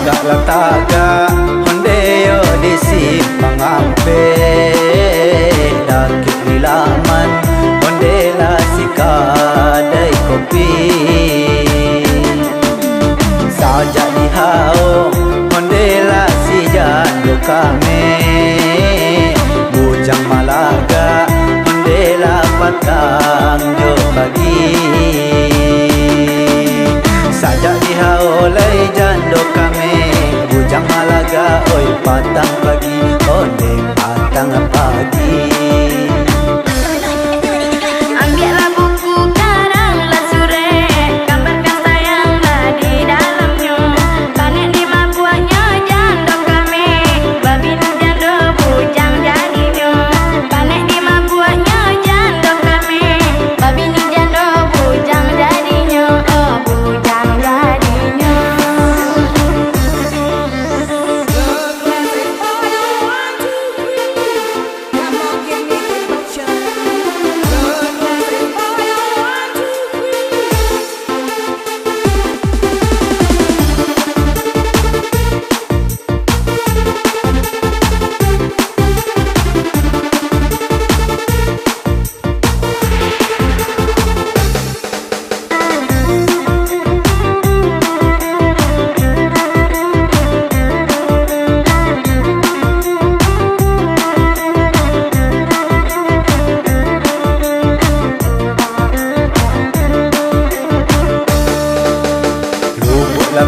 Agak lataga Hondeo di simpang ampe Dakit nilaman Hondela si kadai kopi Sajak di hao Hondela si jando kami Bujang Malaga Hondela patang jo pagi Sajak di hao lai jando kami Bujang Malaga oi patang pagi Onde patang pagi. Ambillah buku karanglah sure Gambarkan sayanglah di dalamnya Panek 5 buahnya jando kami Babina jando bujang jadinya Panek 5 buahnya jando kami Babina jando bujang jadinya Oh bujang jadinya.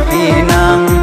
Pinang